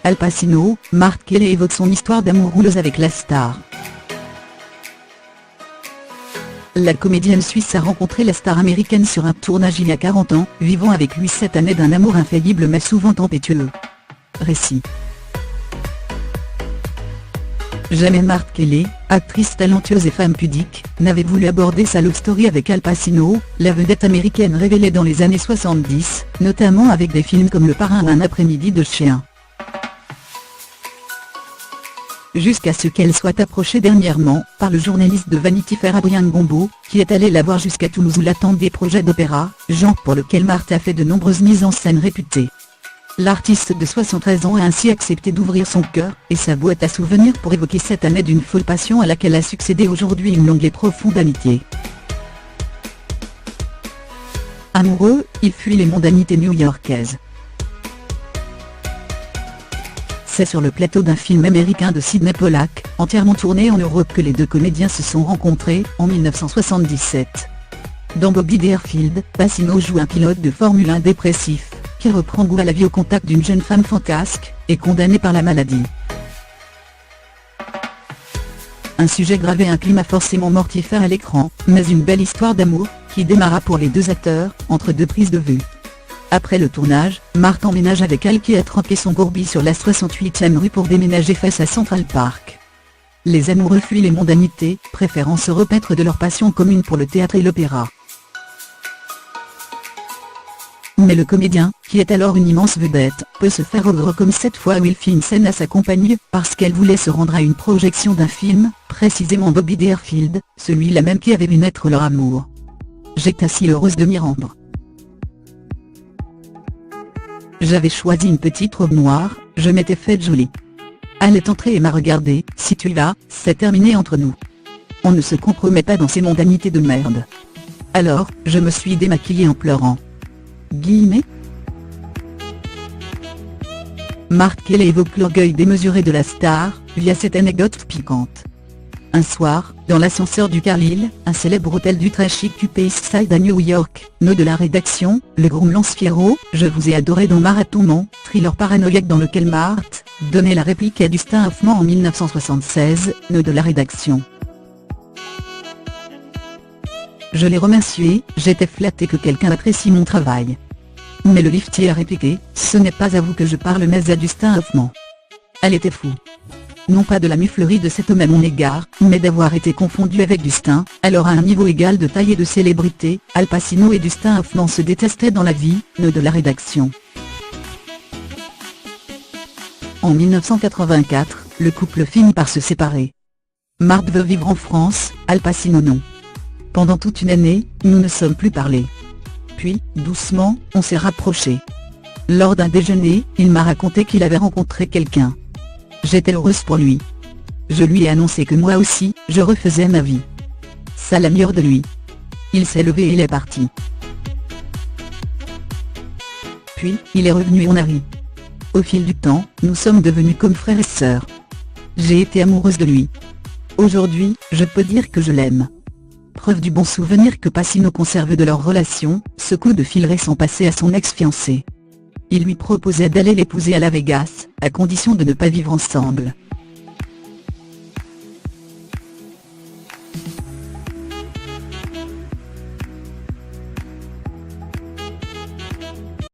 Al Pacino, Mark Kelly évoque son histoire d'amoureuse avec la star. La comédienne suisse a rencontré la star américaine sur un tournage il y a 40 ans, vivant avec lui 7 années d'un amour infaillible mais souvent tempétueux. Récit. Jamais Mark Kelly, actrice talentueuse et femme pudique, n'avait voulu aborder sa love story avec Al Pacino, la vedette américaine révélée dans les années 70, notamment avec des films comme Le Parrain ou Un après-midi de chien. Jusqu'à ce qu'elle soit approchée dernièrement par le journaliste de Vanity Fair Adrien Gombeau, qui est allé la voir jusqu'à Toulouse où l'attendent des projets d'opéra, genre pour lequel Marthe a fait de nombreuses mises en scène réputées. L'artiste de 73 ans a ainsi accepté d'ouvrir son cœur et sa boîte à souvenirs pour évoquer cette année d'une folle passion à laquelle a succédé aujourd'hui une longue et profonde amitié. Amoureux, il fuit les mondanités new-yorkaises. C'est sur le plateau d'un film américain de Sidney Pollack, entièrement tourné en Europe, que les deux comédiens se sont rencontrés, en 1977. Dans Bobby Deerfield, Pacino joue un pilote de Formule 1 dépressif, qui reprend goût à la vie au contact d'une jeune femme fantasque, et condamnée par la maladie. Un sujet grave et un climat forcément mortifère à l'écran, mais une belle histoire d'amour, qui démarra pour les deux acteurs, entre deux prises de vue. Après le tournage, Marthe emménage avec Al qui a trempé son gourbi sur la 68e rue pour déménager face à Central Park. Les amoureux fuient les mondanités, préférant se repaître de leur passion commune pour le théâtre et l'opéra. Mais le comédien, qui est alors une immense vedette, peut se faire ogre comme cette fois où il fit une scène à sa compagne, parce qu'elle voulait se rendre à une projection d'un film, précisément Bobby Deerfield, celui-là même qui avait vu naître leur amour. J'étais si heureuse de m'y rendre. J'avais choisi une petite robe noire, je m'étais faite jolie. Elle est entrée et m'a regardé, si tu vas, c'est terminé entre nous. On ne se compromet pas dans ces mondanités de merde. Alors, je me suis démaquillée en pleurant. Guillemets. Mark Kelly évoque l'orgueil démesuré de la star, via cette anecdote piquante. Un soir, dans l'ascenseur du Carlyle, un célèbre hôtel du très chic Upper East Side à New York, note de la rédaction, le groom Lance Fierro, je vous ai adoré dans Marathon, thriller paranoïaque dans lequel Marthe donnait la réplique à Dustin Hoffman en 1976, note de la rédaction. Je l'ai remercié, j'étais flatté que quelqu'un apprécie mon travail. Mais le liftier a répliqué, ce n'est pas à vous que je parle mais à Dustin Hoffman. Elle était fou. Non pas de la muflerie de cet homme à mon égard, mais d'avoir été confondu avec Dustin, alors à un niveau égal de taille et de célébrité, Al Pacino et Dustin Hoffman se détestaient dans la vie, note de la rédaction. En 1984, le couple finit par se séparer. Marthe veut vivre en France, Al Pacino non. Pendant toute une année, nous ne sommes plus parlé. Puis, doucement, on s'est rapprochés. Lors d'un déjeuner, il m'a raconté qu'il avait rencontré quelqu'un. J'étais heureuse pour lui. Je lui ai annoncé que moi aussi, je refaisais ma vie. Ça l'a mis hors de lui. Il s'est levé et il est parti. Puis, il est revenu et on a ri. Au fil du temps, nous sommes devenus comme frères et sœurs. J'ai été amoureuse de lui. Aujourd'hui, je peux dire que je l'aime. Preuve du bon souvenir que Pacino conserve de leur relation, ce coup de fil récent passé à son ex-fiancée. Il lui proposait d'aller l'épouser à Las Vegas, à condition de ne pas vivre ensemble.